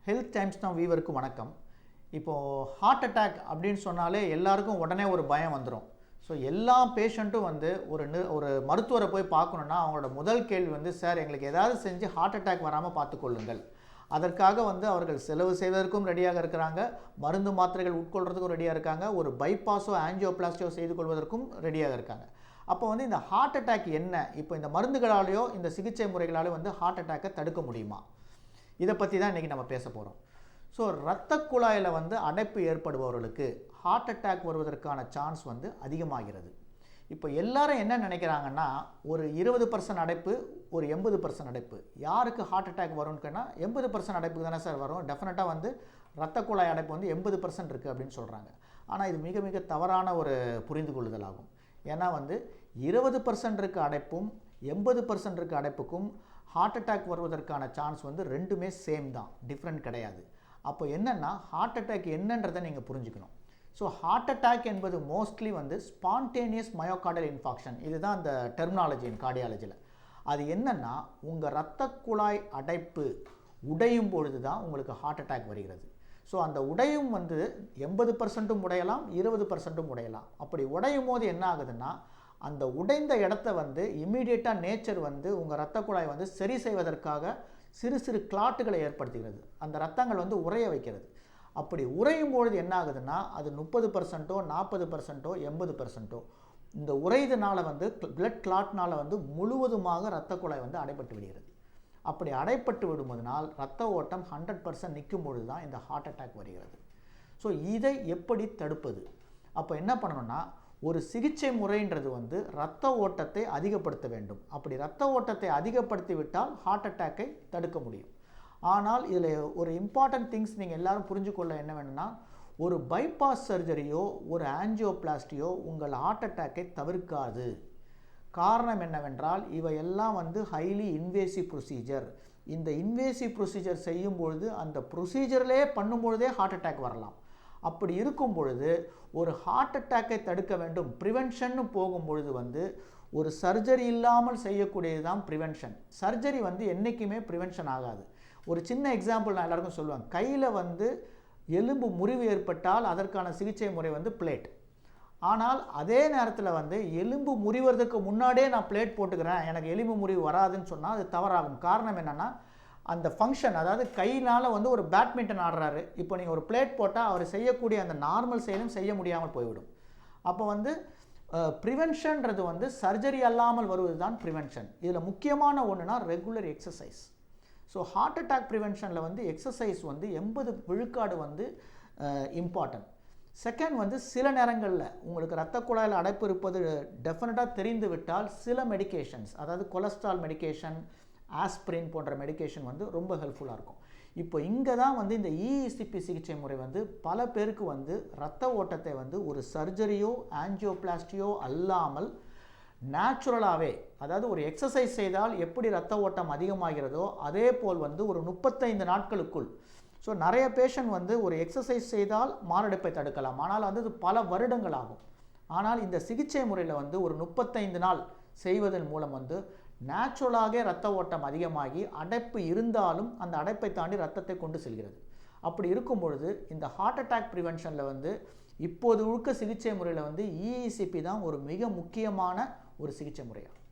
Health times தான் வீவருக்கு வணக்கம். இப்போது ஹார்ட் அட்டாக் அப்படின்னு சொன்னாலே எல்லாருக்கும் உடனே ஒரு பயம் வந்துடும். ஸோ எல்லா பேஷண்ட்டும் வந்து ஒரு மருத்துவரை போய் பார்க்கணுன்னா அவங்களோட முதல் கேள்வி வந்து, சார் எங்களுக்கு ஏதாவது செஞ்சு ஹார்ட் அட்டாக் வராமல் பார்த்துக்கொள்ளுங்கள். அதற்காக வந்து அவர்கள் செலவு செய்வதற்கும் ரெடியாக இருக்கிறாங்க, மருந்து மாத்திரைகள் உட்கொள்கிறதுக்கும் ரெடியாக இருக்காங்க, ஒரு பைபாஸோ ஆஞ்சியோபிளாஸ்டியோ செய்து கொள்வதற்கும் ரெடியாக இருக்காங்க. அப்போ வந்து இந்த ஹார்ட் அட்டாக் என்ன, இப்போ இந்த மருந்துகளாலேயோ இந்த சிகிச்சை முறைகளாலேயோ வந்து ஹார்ட் அட்டாக்கை தடுக்க முடியுமா? இதை பற்றி தான் இன்றைக்கி நம்ம பேச போகிறோம். ஸோ இரத்த குழாயில் வந்து அடைப்பு ஏற்படுபவர்களுக்கு ஹார்ட் அட்டாக் வருவதற்கான சான்ஸ் வந்து அதிகமாகிறது. இப்போ எல்லாரும் என்ன நினைக்கிறாங்கன்னா, ஒரு 20% அடைப்பு, ஒரு 80% அடைப்பு. யாருக்கு ஹார்ட் அட்டாக் வரும்னு கேட்டால் 80% அடைப்புக்கு தானே சார் வரும், டெஃபினட்டாக வந்து இரத்த குழாய் அடைப்பு வந்து 80% இருக்குது அப்படின்னு சொல்கிறாங்க. ஆனால் இது மிக மிக தவறான ஒரு புரிந்து கொள்ளுதல் ஆகும். ஏன்னா வந்து 20% இருக்க அடைப்பும் 80% இருக்க அடைப்புக்கும் ஹார்ட் அட்டாக் வருவதற்கான சான்ஸ் வந்து ரெண்டுமே சேம் தான், டிஃப்ரெண்ட் கிடையாது. அப்போ என்னென்னா ஹார்ட் அட்டாக் என்னன்றதை நீங்கள் புரிஞ்சுக்கணும். ஸோ ஹார்ட் அட்டாக் என்பது மோஸ்ட்லி வந்து ஸ்பான்டேனியஸ் மயோகார்டியல் இன்ஃபாக்ஷன், இதுதான் அந்த டெர்மினாலஜி இன் கார்டியாலஜியில். அது என்னென்னா உங்கள் இரத்த குழாய் அடைப்பு உடையும் பொழுது தான் உங்களுக்கு ஹார்ட் அட்டாக் வருகிறது. ஸோ அந்த உடையும் வந்து 80% உடையலாம், 20% உடையலாம். அப்படி உடையும் போது என்ன ஆகுதுன்னா, அந்த உடைந்த இடத்த வந்து இம்மீடியட்டாக நேச்சர் வந்து உங்கள் இரத்த குழாய் வந்து சரி செய்வதற்காக சிறு சிறு கிளாட்டுகளை ஏற்படுத்துகிறது. அந்த இரத்தங்கள் வந்து உறைய வைக்கிறது. அப்படி உறையும் பொழுது என்ன ஆகுதுன்னா, அது 30%, 40%, 80% இந்த உறைதனால வந்து பிளட் கிளாட்னால் வந்து முழுவதுமாக இரத்த குழாய் வந்து அடைபட்டு விடுகிறது. அப்படி அடைப்பட்டு விடுவதனால் இரத்த ஓட்டம் 100% நிற்கும் பொழுது தான் இந்த ஹார்ட் அட்டாக் வருகிறது. ஸோ இதை எப்படி தடுப்பது? அப்போ என்ன பண்ணணும்னா, ஒரு சிகிச்சை முறைன்றது வந்து இரத்த ஓட்டத்தை அதிகப்படுத்த வேண்டும். அப்படி இரத்த ஓட்டத்தை அதிகப்படுத்தி விட்டால் ஹார்ட் அட்டாக்கை தடுக்க முடியும். ஆனால் இதில் ஒரு இம்பார்ட்டன்ட் திங்ஸ் நீங்கள் எல்லாரும் புரிஞ்சுக்கொள்ள என்ன வேணும்னா, ஒரு பைபாஸ் சர்ஜரியோ ஒரு ஆஞ்சியோபிளாஸ்டியோ உங்கள் ஹார்ட் அட்டாக்கை தவிர்க்காது. காரணம் என்னவென்றால், இவையெல்லாம் வந்து ஹைலி இன்வேசிவ் ப்ரொசீஜர். இந்த இன்வேசிவ் ப்ரொசீஜர் செய்யும் பொழுது அந்த ப்ரொசீஜர்லேயே பண்ணும்பொழுதே ஹார்ட் அட்டாக் வரலாம். அப்படி இருக்கும் பொழுது ஒரு ஹார்ட் அட்டாக்கை தடுக்க வேண்டும், ப்ரிவென்ஷன்னு போகும்பொழுது வந்து ஒரு சர்ஜரி இல்லாமல் செய்யக்கூடியது தான் ப்ரிவென்ஷன். சர்ஜரி வந்து என்றைக்குமே ப்ரிவென்ஷன் ஆகாது. ஒரு சின்ன எக்ஸாம்பிள் நான் எல்லாருக்கும் சொல்லுவேன். கையில் வந்து எலும்பு முறிவு ஏற்பட்டால் அதற்கான சிகிச்சை முறை வந்து பிளேட். ஆனால் அதே நேரத்தில் வந்து எலும்பு முறிவதற்கு முன்னாடியே நான் பிளேட் போட்டுக்கிறேன், எனக்கு எலும்பு முறிவு வராதுன்னு சொன்னால் அது தவறாகும். காரணம் என்னென்னா, அந்த ஃபங்க்ஷன், அதாவது கையினால் வந்து ஒரு பேட்மிண்டன் ஆடுறாரு, இப்போ நீங்கள் ஒரு பிளேட் போட்டால் அவர் செய்யக்கூடிய அந்த நார்மல் செயலும் செய்ய முடியாமல் போய்விடும். அப்போ வந்து ப்ரிவென்ஷன்றது வந்து சர்ஜரி அல்லாமல் வருவது தான் ப்ரிவென்ஷன். இதில் முக்கியமான ஒன்றுனா regular exercise. So heart attack ப்ரிவென்ஷனில் வந்து எக்ஸசைஸ் வந்து 80 விழுக்காடு வந்து இம்பார்ட்டன்ட். செகண்ட் வந்து சில நேரங்களில் உங்களுக்கு இரத்த குழாயில் அடைப்பு இருப்பது டெஃபினட்டாக தெரிந்து விட்டால் சில மெடிகேஷன்ஸ், அதாவது கொலஸ்ட்ரால் மெடிகேஷன், ஆஸ்பிரின் போன்ற மெடிகேஷன் வந்து ரொம்ப ஹெல்ப்ஃபுல்லாக இருக்கும். இப்போ இங்கே தான் வந்து இந்த இஇசிபி சிகிச்சை முறை வந்து பல பேருக்கு வந்து இரத்த ஓட்டத்தை வந்து ஒரு சர்ஜரியோ ஆஞ்சியோபிளாஸ்டியோ அல்லாமல் நேச்சுரலாகவே, அதாவது ஒரு எக்ஸசைஸ் செய்தால் எப்படி இரத்த ஓட்டம் அதிகமாகிறதோ அதே போல் வந்து ஒரு 35 நாட்களுக்குள். ஸோ நிறைய பேஷண்ட் வந்து ஒரு எக்ஸசைஸ் செய்தால் மாரடைப்பை தடுக்கலாம், ஆனால் வந்து இது பல வருடங்கள் ஆகும். ஆனால் இந்த சிகிச்சை முறையில் வந்து ஒரு 35 நாள் செய்வதன் மூலம் வந்து நேச்சுரலாக இரத்த ஓட்டம் அதிகமாகி அடைப்பு இருந்தாலும் அந்த அடைப்பை தாண்டி இரத்தத்தை கொண்டு செல்கிறது. அப்படி இருக்கும் பொழுது இந்த ஹார்ட் அட்டாக் ப்ரிவென்ஷனில் வந்து இப்போது உள்ள சிகிச்சை முறையில் வந்து இஇசிபி தான் ஒரு மிக முக்கியமான ஒரு சிகிச்சை முறையாகும்.